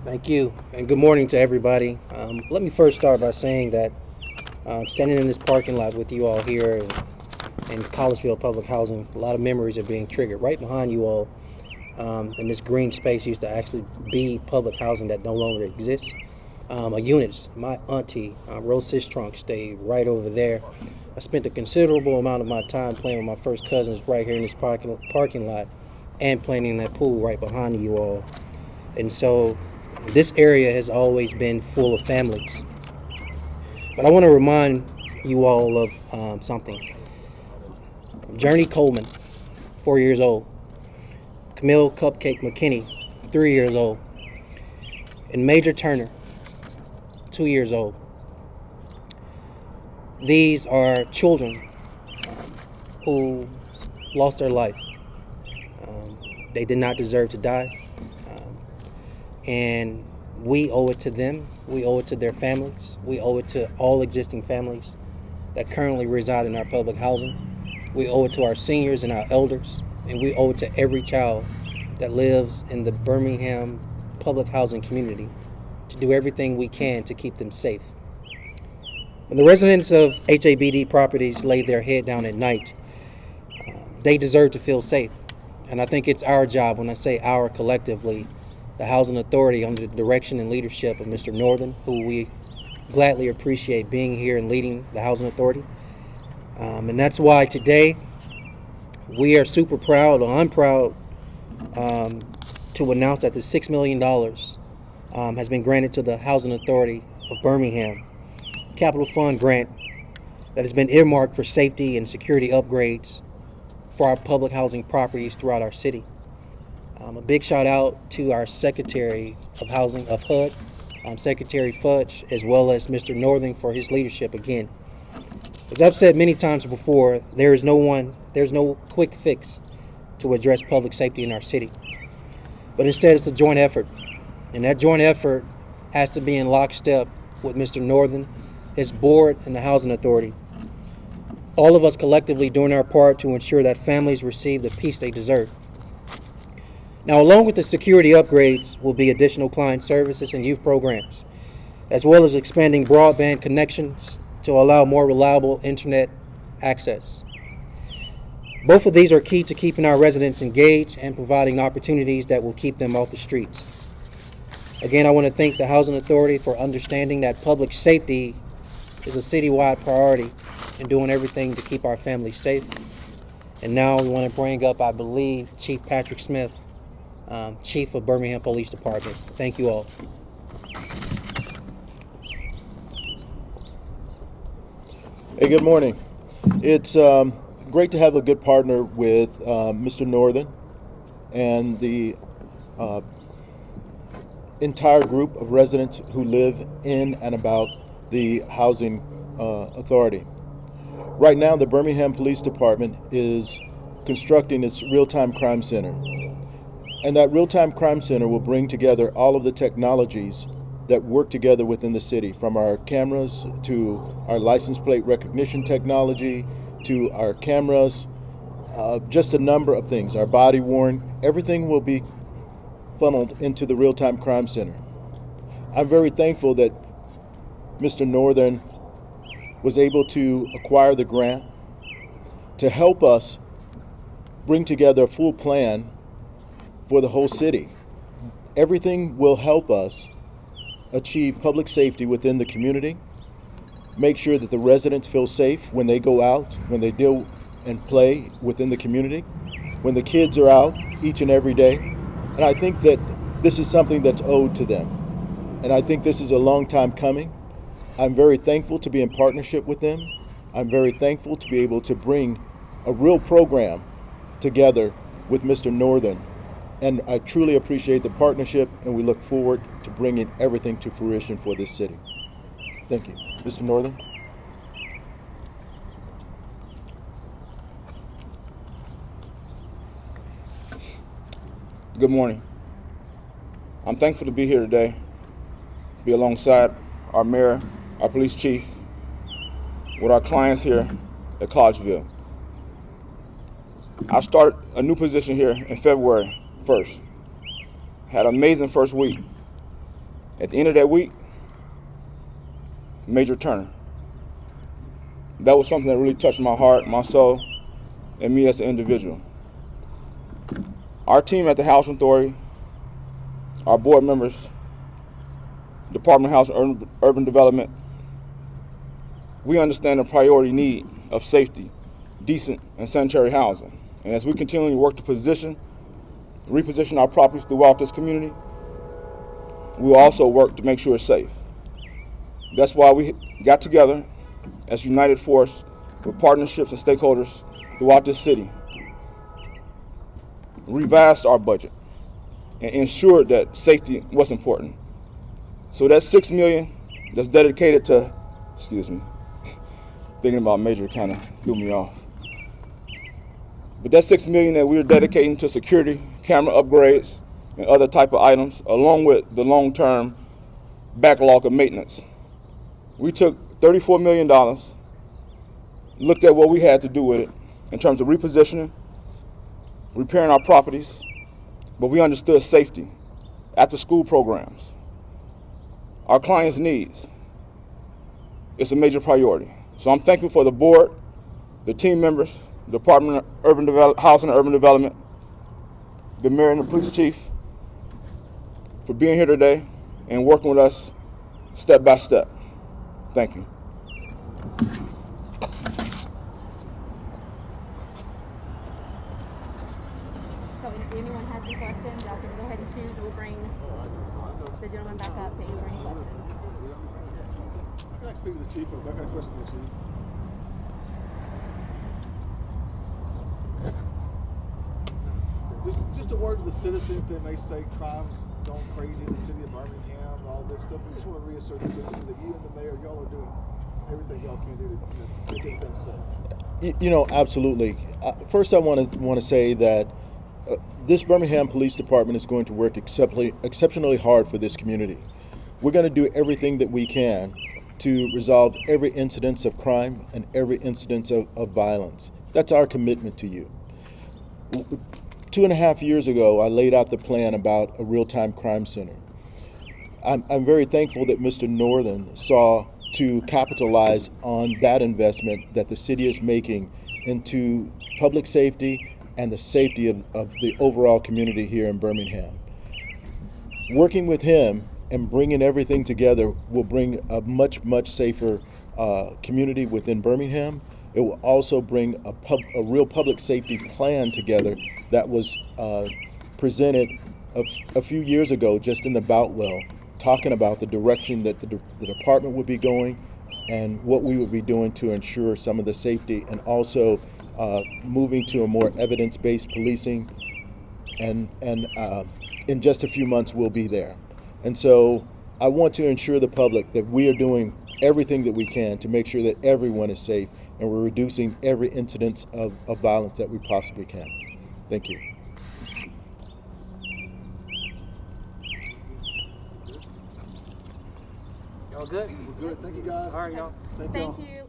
Thank you, and good morning to everybody. Let me first start by saying that standing in this parking lot with you all here in Collegeville Public Housing, a lot of memories are being triggered. Right behind you all, in this green space used to actually be public housing that no longer exists. A unit, my auntie, Rose Trunk, stayed right over there. I spent a considerable amount of my time playing with my first cousins right here in this parking lot and playing in that pool right behind you all. And so this area has always been full of families. But I want to remind you all of something. Journey Coleman, 4 years old. Camille Cupcake McKinney, 3 years old. And Major Turner, 2 years old. These are children who lost their life. They did not deserve to die. And we owe it to them. We owe it to their families. We owe it to all existing families that currently reside in our public housing. We owe it to our seniors and our elders. And we owe it to every child that lives in the Birmingham public housing community to do everything we can to keep them safe. When the residents of HABD properties lay their head down at night, they deserve to feel safe. And I think it's our job, when I say our collectively, the Housing Authority, under the direction and leadership of Mr. Northern, who we gladly appreciate being here and leading the Housing Authority. And that's why today we are super proud, or I'm proud, to announce that the $6 million has been granted to the Housing Authority of Birmingham, capital fund grant that has been earmarked for safety and security upgrades for our public housing properties throughout our city. A big shout out to our Secretary of Housing of HUD, Secretary Fudge, as well as Mr. Northern for his leadership again. As I've said many times before, there's no quick fix to address public safety in our city. But instead it's a joint effort. And that joint effort has to be in lockstep with Mr. Northern, his board, and the Housing Authority. All of us collectively doing our part to ensure that families receive the peace they deserve. Now, along with the security upgrades will be additional client services and youth programs, as well as expanding broadband connections to allow more reliable internet access. Both of these are key to keeping our residents engaged and providing opportunities that will keep them off the streets. Again, I want to thank the Housing Authority for understanding that public safety is a citywide priority and doing everything to keep our families safe. And now we want to bring up, I believe, Chief Patrick Smith, Chief of Birmingham Police Department. Thank you all. Hey, good morning. It's great to have a good partner with Mr. Northern and the entire group of residents who live in and about the Housing Authority. Right now, the Birmingham Police Department is constructing its real-time crime center. And that real-time crime center will bring together all of the technologies that work together within the city, from our cameras to our license plate recognition technology to our cameras, just a number of things, our body worn, everything will be funneled into the real-time crime center. I'm very thankful that Mr. Northern was able to acquire the grant to help us bring together a full plan for the whole city. Everything will help us achieve public safety within the community, make sure that the residents feel safe when they go out, when they deal and play within the community, when the kids are out each and every day. And I think that this is something that's owed to them. And I think this is a long time coming. I'm very thankful to be in partnership with them. I'm very thankful to be able to bring a real program together with Mr. Northern. And I truly appreciate the partnership, and we look forward to bringing everything to fruition for this city. Thank you. Mr. Northern? Good morning. I'm thankful to be here today, be alongside our mayor, our police chief, with our clients here at Collegeville. I started a new position here in February 1st. Had an amazing first week. At the end of that week, Major Turner. That was something that really touched my heart, my soul, and me as an individual. Our team at the Housing Authority, our board members, Department of Housing and Urban Development, we understand the priority need of safety, decent, and sanitary housing. And as we continually work to reposition our properties throughout this community, we will also work to make sure it's safe. That's why we got together as a united force with partnerships and stakeholders throughout this city, revised our budget, and ensured that safety was important. So that $6 million that's dedicated to, thinking about Major kind of threw me off. But that $6 million that we're dedicating to security, camera upgrades, and other type of items, along with the long-term backlog of maintenance. We took $34 million, looked at what we had to do with it in terms of repositioning, repairing our properties, but we understood safety, after-school programs, our clients' needs. It's a major priority. So I'm thankful for the board, the team members, the Department of Housing and Urban Development, the mayor and the police chief for being here today and working with us step by step. Thank you. So if anyone has any questions, y'all can go ahead and shoot. We'll bring the gentleman back up to answer any questions. I can speak with the chief. I got a question for the chief. Just a word to the citizens that may say crime's gone crazy in the city of Birmingham, all this stuff. We just want to reassure the citizens that you and the mayor, y'all are doing everything y'all can do to make everything safe. You know, absolutely. First, I want to say that this Birmingham Police Department is going to work exceptionally hard for this community. We're going to do everything that we can to resolve every incidence of crime and every incidence of violence. That's our commitment to you. 2.5 years ago, I laid out the plan about a real-time crime center. I'm very thankful that Mr. Northern saw to capitalize on that investment that the city is making into public safety and the safety of the overall community here in Birmingham. Working with him and bringing everything together will bring a much, much safer community within Birmingham. It will also bring a real public safety plan together that was presented a few years ago just in the Boutwell, talking about the direction that the department would be going and what we would be doing to ensure some of the safety, and also moving to a more evidence-based policing. And in just a few months we'll be there. And so I want to ensure the public that we are doing everything that we can to make sure that everyone is safe, and we're reducing every incidence of violence that we possibly can. Thank you. Y'all good? We're good. Thank you, guys. All right, y'all. Thank Thank y'all. you.